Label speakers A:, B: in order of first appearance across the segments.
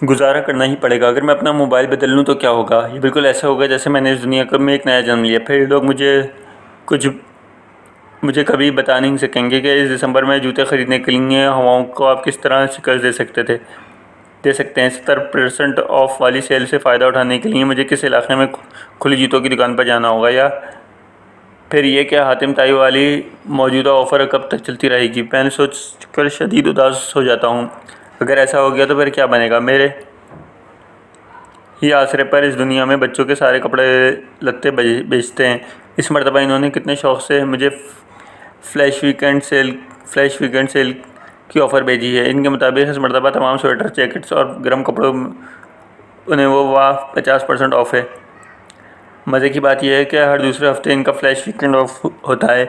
A: गुजारा करना ही पड़ेगा। अगर मैं अपना मोबाइल बदल लूँ तो क्या होगा? ये बिल्कुल ऐसा होगा जैसे मैंने इस दुनिया में एक नया जन्म लिया। फिर लोग कुछ मुझे कभी बता नहीं सकेंगे कि इस दिसंबर में जूते ख़रीदने के लिए हवाओं को आप किस तरह शिकस्त दे सकते हैं। 70% ऑफ वाली सेल से फ़ायदा उठाने के लिए मुझे किस इलाके में खुली जूतों की दुकान पर जाना होगा? या फिर ये क्या हातिम ताई वाली मौजूदा ऑफ़र कब तक चलती रहेगी? मैंने सोच कर शदीद उदास हो जाता हूँ। अगर ऐसा हो गया तो फिर क्या बनेगा? मेरे ही आसरे पर इस दुनिया में बच्चों के सारे कपड़े लत्ते बेचते हैं। इस मरतबा इन्होंने कितने शौक़ से मुझे फ्लैश वीकेंड सेल की ऑफ़र भेजी है। इनके मुताबिक इस मरतबा तमाम स्वेटर, जैकेट्स और गर्म कपड़ों उन्हें वो वाह 50% ऑफ़ है। मज़े की बात यह है कि हर दूसरे हफ्ते इनका फ्लैश वीकेंड ऑफ होता है।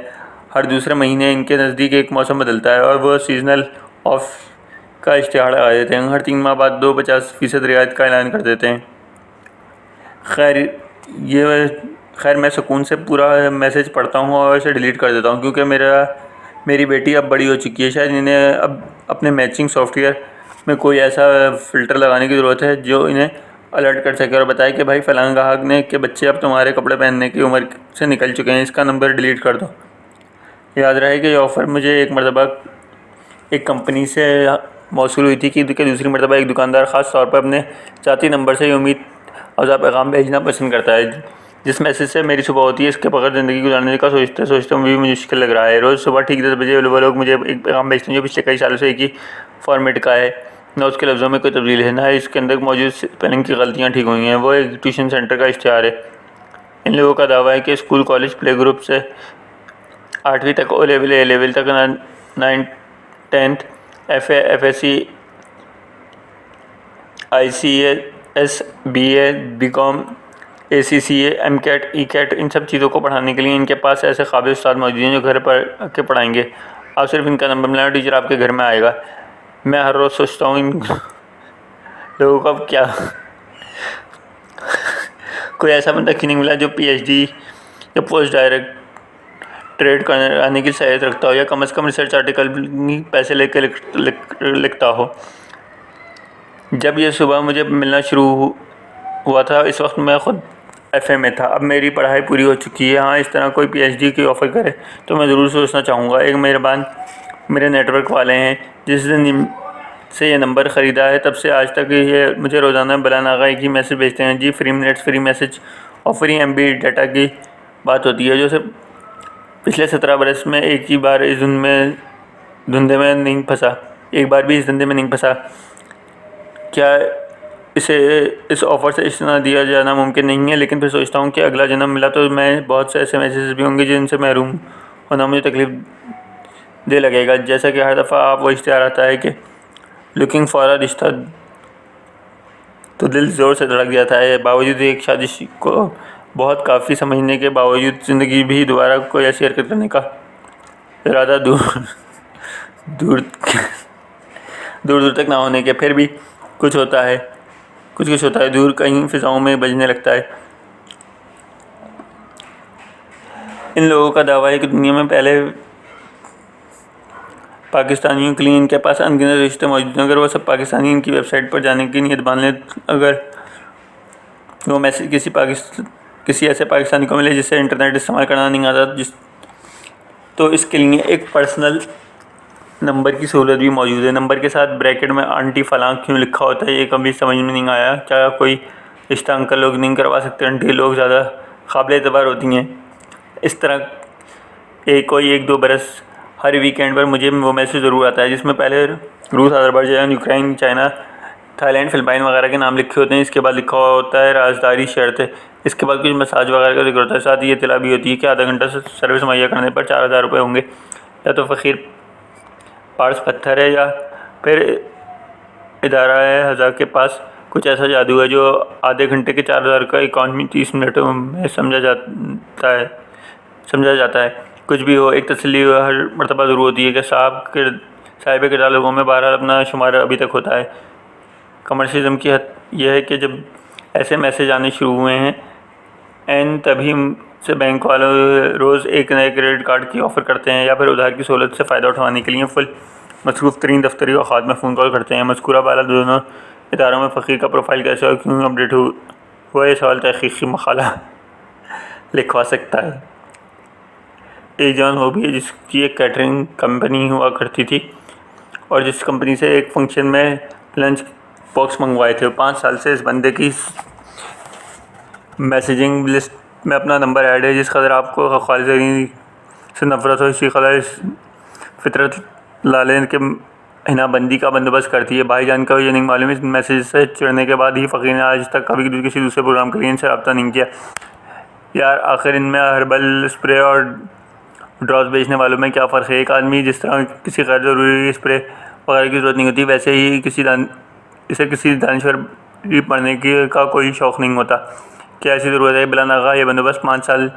A: हर दूसरे महीने इनके नज़दीक एक मौसम बदलता है और वो सीज़नल ऑफ का इश्तिहार लगा देते हैं। हर 3 माह बाद 50% रियायत का ऐलान कर देते हैं। खैर मैं सुकून से पूरा मैसेज पढ़ता हूँ और इसे डिलीट कर देता हूँ, क्योंकि मेरी बेटी अब बड़ी हो चुकी है। शायद इन्हें अब अपने मैचिंग सॉफ्टवेयर में कोई ऐसा फ़िल्टर लगाने की ज़रूरत है जो इन्हें अलर्ट कर सके और बताए कि भाई फ़लाँ ग्राहक ने के बच्चे अब तुम्हारे कपड़े पहनने की उम्र से निकल चुके हैं, इसका नंबर डिलीट कर दो। याद रहे कि ये ऑफ़र मुझे एक मरतबा एक कंपनी से मौसूल हुई थी कि दूसरी मरतबा एक दुकानदार ख़ास तौर पर अपने ज़ाती नंबर से उम्मीद अफ़ज़ा पैगाम भेजना पसंद करता है। जिस मैसेज से मेरी सुबह होती है, इसके बगैर ज़िंदगी गुजारने का सोचते सोचते मुझे मुश्किल लग रहा है। रोज़ सुबह ठीक 10 बजे वो लोग मुझे एक पैगाम भेजते हैं जो पिछले कई सालों से एक ही फॉर्मेट का है। ना उसके लफ्ज़ों में कोई तब्दीली है, ना इसके अंदर मौजूद स्पेलिंग की गलतियाँ ठीक हुई हैं। वो एक ट्यूशन सेंटर का इश्तिहार है। इन लोगों का दावा है कि स्कूल, कॉलेज, प्ले ग्रुप से 8वीं तक, ओ लेवल, ए लेवल तक, 9th 10th, FA, FSC, ICS, BA, BCom, ACCA, MCAT, ECAT, इन सब चीज़ों को पढ़ाने के लिए इनके पास ऐसे काबिल उस्ताद मौजूद हैं जो घर पर आके पढ़ाएंगे। आप सिर्फ इनका नंबर मिलाना, टीचर आपके घर में आएगा। मैं हर रोज़ सोचता हूँ इन लोगों को अब क्या कोई ऐसा बंदा क्यों नहीं मिला जो PhD या पोस्ट डायरेक्टरेट करने की सहायता रखता हो, या कम से कम रिसर्च आर्टिकल पैसे लेकर लिखता हो। जब ये सुबह मुझे मिलना शुरू हुआ था, इस वक्त मैं ख़ुद FA में था। अब मेरी पढ़ाई पूरी हो चुकी है। हाँ, इस तरह कोई PhD की ऑफ़र करे तो मैं ज़रूर सोचना चाहूँगा। एक मेहरबान मेरे नेटवर्क वाले हैं, जिस दिन से ये नंबर ख़रीदा है तब से आज तक ये मुझे रोज़ाना बला नागा एक ही मैसेज भेजते हैं, जी फ्री मिनट्स, फ्री मैसेज और फ्री MB डाटा की बात होती है, जो सिर्फ पिछले 17 बरस में एक ही बार इस धंधे में नहीं फंसा, एक बार भी इस धंधे में नहीं फंसा। क्या इस ऑफ़र से इस्तना दिया जाना मुमकिन नहीं है? लेकिन फिर सोचता हूँ कि अगला जन्म मिला तो मैं बहुत से ऐसे मैसेज भी होंगे जिनसे महरूम होना मुझे तकलीफ़ दे लगेगा। जैसा कि हर दफ़ा आप वो इश्तिहार आता है कि लुकिंग फॉर अ रिश्ता, तो दिल ज़ोर से धड़क जाता है। बावजूद एक शादी को बहुत काफ़ी समझने के बावजूद ज़िंदगी भी दोबारा कोई ऐसी हरकत करने का इरादा दूर दूर दूर तक ना होने के फिर भी कुछ होता है दूर कहीं फ़िज़ाओं में बजने लगता है। इन लोगों का दावा है कि दुनिया में पहले पाकिस्तानियों के लिए इनके पास अनगिनत रिश्ते मौजूद हैं। अगर वो सब पाकिस्तानी इनकी वेबसाइट पर जाने की नीयत बांध लें, अगर वो मैसेज किसी ऐसे पाकिस्तानी को मिले जिससे इंटरनेट इस्तेमाल करना नहीं आता, तो इसके लिए एक पर्सनल नंबर की सहूलत भी मौजूद है। नंबर के साथ ब्रैकेट में आंटी फलां क्यों लिखा होता है, ये कभी समझ में नहीं आया। क्या कोई रिश्ता अंकल लोग नहीं करवा सकते? आंटी लोग ज़्यादा काबिल एतबार होती हैं। इस तरह कोई 1-2 बरस हर वीकेंड पर मुझे वो मैसेज ज़रूर आता है जिसमें पहले रूस, Azerbaijan, Ukraine, China, Thailand, Philippine वगैरह के नाम लिखे होते हैं। इसके बाद लिखा होता है राजदारी शर्त। इसके बाद कुछ मसाज वगैरह का जिक्र होता है। साथ ही ये इत्तला भी होती है कि आधा घंटा सर्विस मुहैया करने पर 4000 रुपये होंगे। या तो फ़कीर पार्स पत्थर है, या फिर इदारा है हज़ा के पास कुछ ऐसा जादू है जो आधे घंटे के 4000 का अकाउंट में 30 मिनटों में समझा जाता है। कुछ भी हो, एक तसल्ली हर मरतबा ज़रूर होती है कि साहिब किरदार लोगों में बहरहाल अपना शुमार अभी तक होता है। कमर्शियलिज्म की हद यह है कि जब ऐसे मैसेज आने शुरू हुए हैं तभी से बैंक वालों रोज़ एक नए क्रेडिट कार्ड की ऑफ़र करते हैं, या फिर उधार की सहूलत से फ़ायदा उठाने के लिए फुल मसरूफ़ तरीन दफ्तरी औकात में फ़ोन कॉल करते हैं। मज़कूरा वाला दोनों इदारों में फ़कीर का प्रोफाइल कैसे और क्यों अपडेट हुआ, ये सवाल तहकीकी मकाला लिखवा सकता है। ए जॉन हो भी है, जिसकी एक कैटरिंग कंपनी हुआ करती थी और जिस कंपनी से एक फंक्शन में लंच बॉक्स मंगवाए थे। 5 साल से इस बंदे की मैसेजिंग लिस्ट में अपना नंबर ऐड है। जिस कदर आपको खालिद से नफरत हो, इसी कदर इस फितरत लाले के हिनाबंदी का बंदोबस्त करती है। भाईजान को ये नहीं मालूम इस मैसेज से चिढ़ने के बाद ही फ़कीर ने आज तक कभी किसी दूसरे प्रोग्राम के लिए इनसे रब्ता नहीं किया। यार आखिर इनमें हर्बल स्प्रे और ड्रॉस बेचने वालों में क्या फ़र्क है। एक आदमी जिस तरह किसी गैर ज़रूरी स्प्रे वगैरह की ज़रूरत नहीं होती, वैसे ही इसे किसी दानश्वर पढ़ने की का कोई शौक़ नहीं होता। क्या ऐसी ज़रूरत है बिला नागा ये बंदोबस्त 5 साल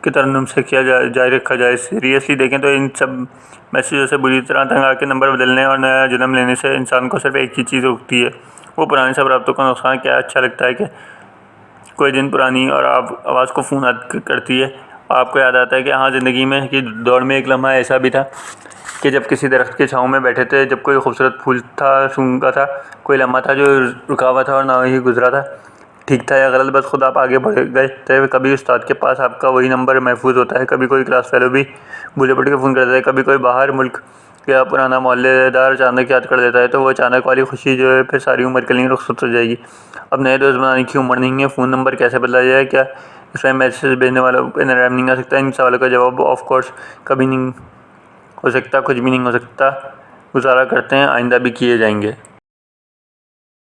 A: के तरन्नुम से किया जारी रखा जाए। सीरियसली देखें तो इन सब मैसेजों से बुरी तरह तंग आके नंबर बदलने और नया जन्म लेने से इंसान को सिर्फ एक ही चीज़ रुकती है, वो पुराने सब रब्तों का नुकसान। क्या अच्छा लगता है कि कोई दिन पुरानी और आप आवाज़ को फ़ोन करती है और आपको याद आता है कि हाँ, ज़िंदगी में की दौड़ में एक लम्हा ऐसा भी था कि जब किसी दरख्त के छाँव में बैठे थे, जब कोई खूबसूरत फूल था सूंघा था, कोई लम्हा था जो रुका हुआ था और ना ही गुजरा था। ठीक था या गलत, बस खुद आप आगे बढ़ गए थे। कभी उस्ताद के पास आपका वही नंबर महफूज होता है, कभी कोई क्लास फेलो भी भूले पड़ के फ़ोन करता है, कभी कोई बाहर मुल्क या पुराना मोहल्लेदार अचानक याद कर देता है, तो वो अचानक वाली खुशी जो है फिर सारी उम्र के लिए रुखसत हो जाएगी। अब नए दोस्त बनाने की उम्र नहीं है। फ़ोन नंबर कैसे बदला जाए, क्या इसमें मैसेज भेजने वालों पर नरम नहीं आ सकता? इन सवालों का जवाब ऑफ कोर्स कभी नहीं हो सकता, कुछ भी नहीं हो सकता। गुजारा करते हैं आइंदा भी किए जाएंगे।